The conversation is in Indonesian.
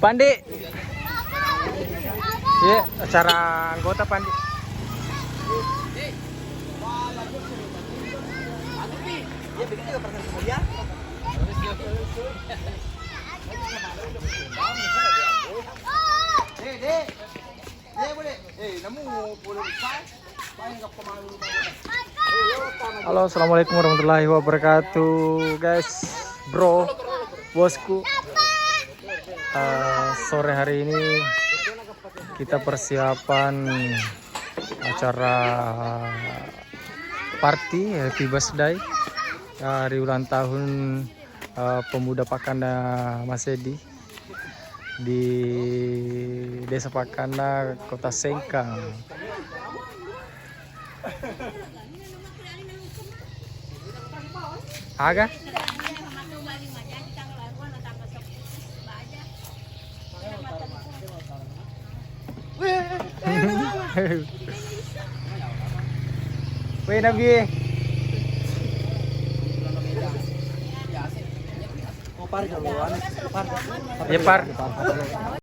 Pandi. Iya, acara anggota Pandi. Halo, assalamualaikum warahmatullahi wabarakatuh, guys, bro, bosku. Sore hari ini kita persiapan acara party happy birthday hari ulang tahun pemuda Pakanda Mas Edi di Desa Pakanda, Kota Sengkang. Aga? Weh Nabi. Ya par.